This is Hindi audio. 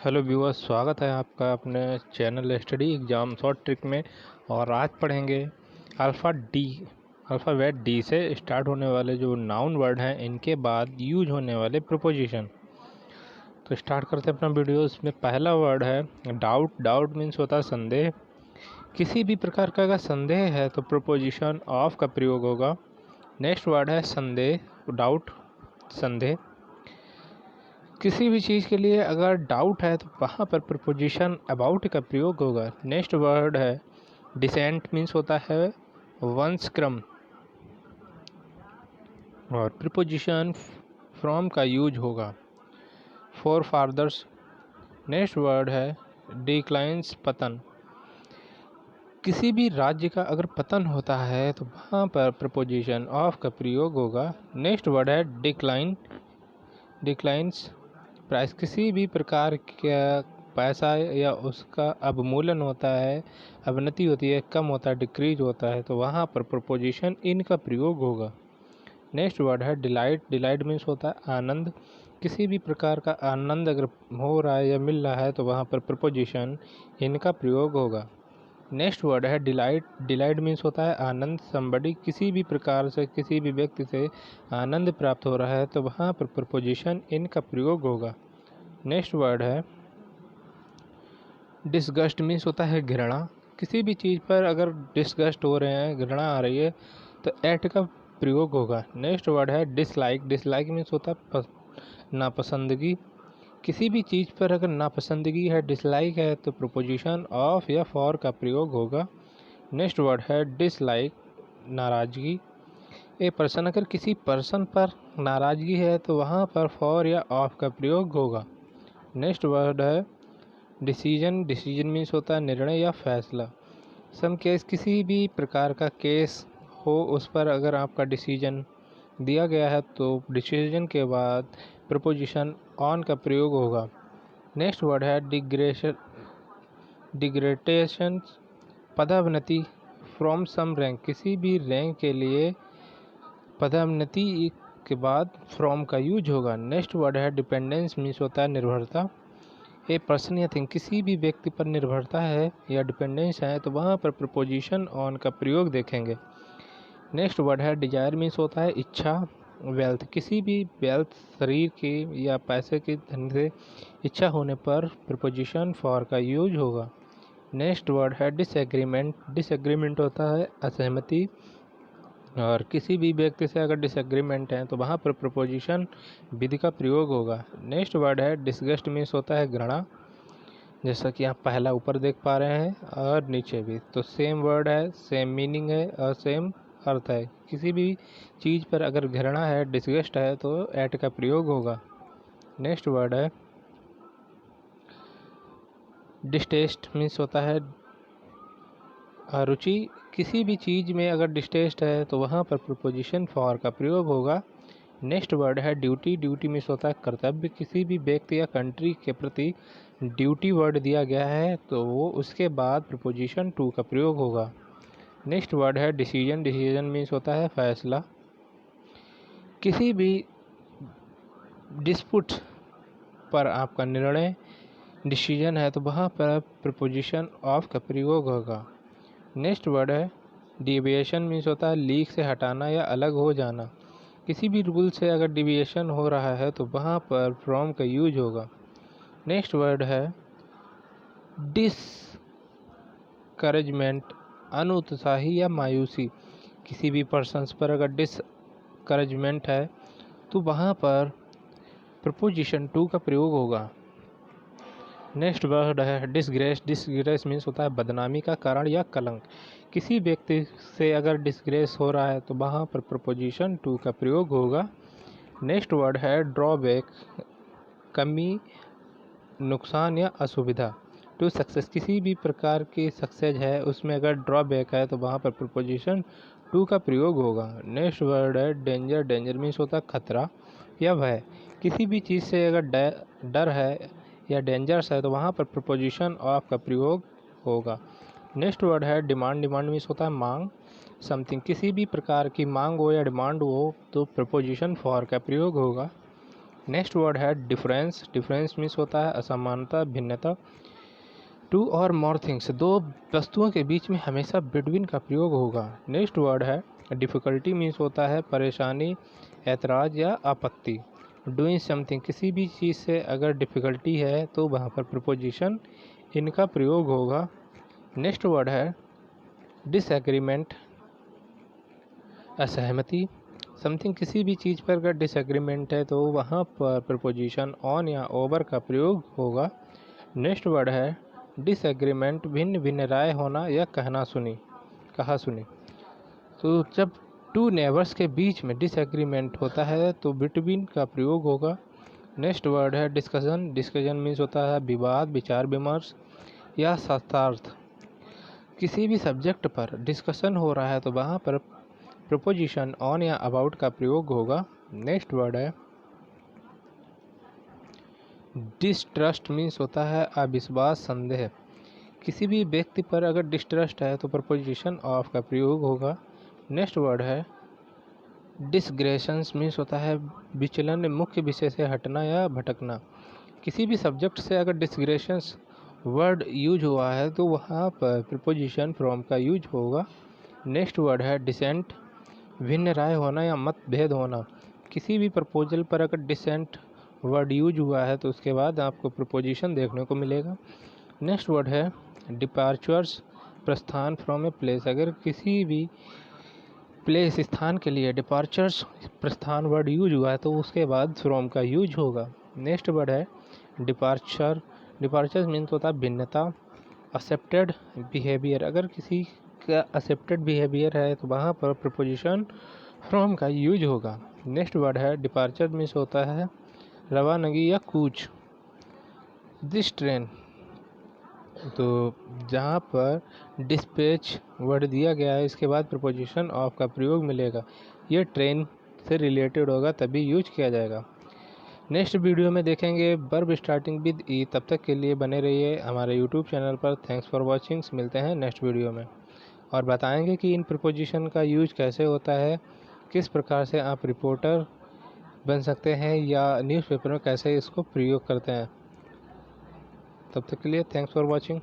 हेलो व्यूअर्स, स्वागत है आपका अपने channel study exam short trick में। और आज पढ़ेंगे अल्फ़ाबेट डी से स्टार्ट होने वाले जो नाउन वर्ड हैं, इनके बाद यूज होने वाले प्रीपोजिशन। तो स्टार्ट करते हैं अपना वीडियो। इसमें पहला वर्ड है डाउट। डाउट मीन्स होता है संदेह। किसी भी प्रकार का अगर संदेह है तो प्रीपोजिशन ऑफ का प्रयोग होगा। नेक्स्ट वर्ड है संदेह, डाउट, संदेह। किसी भी चीज़ के लिए अगर डाउट है तो वहाँ पर प्रीपोजिशन अबाउट का प्रयोग होगा। नेक्स्ट वर्ड है डिसेंट, मीन्स होता है वंशक्रम, और प्रीपोजिशन फ्रॉम का यूज होगा। Forefathers. नेक्स्ट वर्ड है डिक्लाइंस, पतन। किसी भी राज्य का अगर पतन होता है तो वहाँ पर प्रीपोजिशन ऑफ का प्रयोग होगा। नेक्स्ट वर्ड है डिक्लाइन, डिक्लाइंस प्राइस। किसी भी प्रकार का पैसा या उसका अवमूल्यन होता है, अवनति होती है, कम होता है, डिक्रीज होता है, तो वहाँ पर प्रीपोजिशन इन का प्रयोग होगा। नेक्स्ट वर्ड है डिलाइट। डिलाइट मीन्स होता है आनंद। किसी भी प्रकार का आनंद अगर हो रहा है या मिल रहा है तो वहाँ पर प्रीपोजिशन इनका प्रयोग होगा। नेक्स्ट वर्ड है डिलाइट। डिलाइट मीन्स होता है आनंद। समबडी, किसी भी प्रकार से किसी भी व्यक्ति से आनंद प्राप्त हो रहा है तो वहाँ पर प्रीपोजिशन इन का प्रयोग होगा। नेक्स्ट वर्ड है डिसगस्ट, मीन्स होता है घृणा। किसी भी चीज़ पर अगर डिसगस्ट हो रहे हैं, घृणा आ रही है, तो एट का प्रयोग होगा। नेक्स्ट वर्ड है डिसलाइक। डिसलाइक मीन्स होता है नापसंदगी। किसी भी चीज़ पर अगर नापसंदगी है, डिसलाइक है, तो प्रीपोजिशन ऑफ या फॉर का प्रयोग होगा। नेक्स्ट वर्ड है डिसलाइक, नाराज़गी। ए पर्सन, अगर किसी पर्सन पर नाराज़गी है तो वहाँ पर फॉर या ऑफ का प्रयोग होगा। नेक्स्ट वर्ड है डिसीजन। डिसीजन मीन्स होता है निर्णय या फैसला। सम केस, किसी भी प्रकार का केस हो उस पर अगर आपका डिसीजन दिया गया है तो डिसीजन के बाद प्रीपोजिशन ऑन का प्रयोग होगा। नेक्स्ट वर्ड है डिग्रेडेशन, पदोन्नति। फ्रॉम सम रैंक, किसी भी रैंक के लिए पदोन्नति के बाद फ्रॉम का यूज होगा। नेक्स्ट वर्ड है डिपेंडेंस, मीन्स होता है निर्भरता। ए पर्सन या थिंग, किसी भी व्यक्ति पर निर्भरता है या डिपेंडेंस है तो वहाँ पर प्रीपोजिशन ऑन का प्रयोग देखेंगे। नेक्स्ट वर्ड है डिजायर, मीन्स होता है इच्छा। वेल्थ, किसी भी वेल्थ, शरीर की या पैसे की धन से इच्छा होने पर प्रीपोजिशन फॉर का यूज होगा। नेक्स्ट वर्ड है डिसएग्रीमेंट। डिसएग्रीमेंट होता है असहमति, और किसी भी व्यक्ति से अगर डिसएग्रीमेंट है तो वहाँ पर प्रीपोजिशन विधि का प्रयोग होगा। नेक्स्ट वर्ड है डिसगस्ट, मीन्स होता है घृणा, जैसा कि आप पहला ऊपर देख पा रहे हैं और नीचे भी। तो सेम वर्ड है, सेम मीनिंग है और सेम अर्थ है। किसी भी चीज़ पर अगर घृणा है, डिसगस्ट है, तो एट का प्रयोग होगा। नेक्स्ट वर्ड है डिस्टेस्ट, मीन्स होता है रुचि। किसी भी चीज़ में अगर डिस्टेस्ट है तो वहाँ पर प्रीपोजिशन फॉर का प्रयोग होगा। नेक्स्ट वर्ड है ड्यूटी। ड्यूटी मीन्स होता है कर्तव्य। किसी भी व्यक्ति या कंट्री के प्रति ड्यूटी वर्ड दिया गया है तो वो उसके बाद प्रीपोजिशन टू का प्रयोग होगा। नेक्स्ट वर्ड है डिसीजन। डिसीजन मीन्स होता है फैसला। किसी भी डिस्प्यूट पर आपका निर्णय डिसीजन है तो वहाँ पर प्रीपोजिशन ऑफ का प्रयोग होगा। नेक्स्ट वर्ड है डिविएशन, मीन्स होता है लीक से हटाना या अलग हो जाना। किसी भी रूल से अगर डिविएशन हो रहा है तो वहाँ पर फ्रॉम का यूज होगा। नेक्स्ट वर्ड है डिसकरेजमेंट, अनुत्साही या मायूसी। किसी भी पर्सन्स पर अगर डिसकरेजमेंट है तो वहाँ पर प्रीपोजिशन टू का प्रयोग होगा। नेक्स्ट वर्ड है डिसग्रेस। डिसग्रेस मीन्स होता है बदनामी का कारण या कलंक। किसी व्यक्ति से अगर डिसग्रेस हो रहा है तो वहाँ पर प्रीपोजिशन टू का प्रयोग होगा। नेक्स्ट वर्ड है ड्रॉबैक, कमी, नुकसान या असुविधा। टू सक्सेस, किसी भी प्रकार की सक्सेस है उसमें अगर ड्रॉबैक है तो वहाँ पर प्रीपोजिशन टू का प्रयोग होगा। नेक्स्ट वर्ड है डेंजर। डेंजर मीन्स होता है खतरा या भय। किसी भी चीज़ से अगर डर है या डेंजर्स है तो वहाँ पर प्रीपोजिशन ऑफ का प्रयोग होगा। नेक्स्ट वर्ड है डिमांड। डिमांड मीन्स होता है मांग। समथिंग, किसी भी प्रकार की मांग हो या डिमांड हो तो प्रीपोजिशन फॉर का प्रयोग होगा। नेक्स्ट वर्ड है डिफरेंस। डिफरेंस मीन्स होता है असमानता, भिन्नता। टू और मोर थिंग्स, दो वस्तुओं के बीच में हमेशा बिटवीन का प्रयोग होगा। नेक्स्ट वर्ड है डिफ़िकल्टी मीन्स होता है परेशानी, ऐतराज़ या आपत्ति। डूइंग समथिंग, किसी भी चीज़ से अगर डिफ़िकल्टी है तो वहाँ पर प्रीपोजिशन इनका प्रयोग होगा। नेक्स्ट वर्ड है डिसएग्रीमेंट, असहमति। समथिंग, किसी भी चीज़ पर अगर डिसएग्रीमेंट है तो वहाँ पर प्रीपोजिशन ऑन या ओवर का प्रयोग होगा। नेक्स्ट वर्ड है डिसएग्रीमेंट, भिन्न भिन्न राय होना या कहा सुनी। तो जब टू नेबर्स के बीच में डिसएग्रीमेंट होता है तो बिटवीन का प्रयोग होगा। नेक्स्ट वर्ड है डिस्कशन। डिस्कशन मीन्स होता है विवाद, विचार विमर्श या शास्त्रार्थ। किसी भी सब्जेक्ट पर डिस्कशन हो रहा है तो वहाँ पर प्रीपोजिशन ऑन या अबाउट का प्रयोग होगा। नेक्स्ट वर्ड है डिसट्रस्ट मीन्स होता है अविश्वास, संदेह। किसी भी व्यक्ति पर अगर डिसट्रस्ट है तो प्रीपोजिशन ऑफ का प्रयोग होगा। नेक्स्ट वर्ड है डिसग्रेशंस मीन्स होता है विचलन, मुख्य विषय से हटना या भटकना। किसी भी सब्जेक्ट से अगर डिसग्रेशंस वर्ड यूज हुआ है तो वहाँ पर प्रीपोजिशन फ्रॉम का यूज होगा। नेक्स्ट वर्ड है डिसेंट, भिन्न राय होना या मतभेद होना। किसी भी प्रपोजल पर अगर डिसेंट वर्ड यूज हुआ है तो उसके बाद आपको प्रीपोजिशन देखने को मिलेगा। नेक्स्ट वर्ड है डिपार्चर्स, प्रस्थान फ्रॉम ए प्लेस। अगर किसी भी प्लेस स्थान के लिए डिपार्चर्स प्रस्थान वर्ड यूज हुआ है तो उसके बाद फ्रॉम का यूज होगा। नेक्स्ट वर्ड है डिपार्चर। डिपार्चर्स मीन्स होता है भिन्नता। एक्सेप्टेड बिहेवियर, अगर किसी का एक्सेप्टेड बिहेवियर है तो वहाँ पर प्रीपोजिशन फ्रॉम का यूज होगा। नेक्स्ट वर्ड है डिपार्चर मीन्स होता है रवानगी या कूच। दिस ट्रेन, तो जहाँ पर डिस्पैच वर्ड दिया गया है इसके बाद प्रीपोजिशन ऑफ का प्रयोग मिलेगा। ये ट्रेन से रिलेटेड होगा तभी यूज किया जाएगा। नेक्स्ट वीडियो में देखेंगे वर्ब स्टार्टिंग विद ई। तब तक के लिए बने रहिए हमारे यूट्यूब चैनल पर। Thanks for watching. मिलते हैं नेक्स्ट वीडियो में और बताएंगे कि इन प्रीपोजिशन का यूज कैसे होता है, किस प्रकार से आप रिपोर्टर बन सकते हैं या न्यूज़पेपर में कैसे इसको प्रयोग करते हैं। तब तक के लिए थैंक्स फॉर वॉचिंग।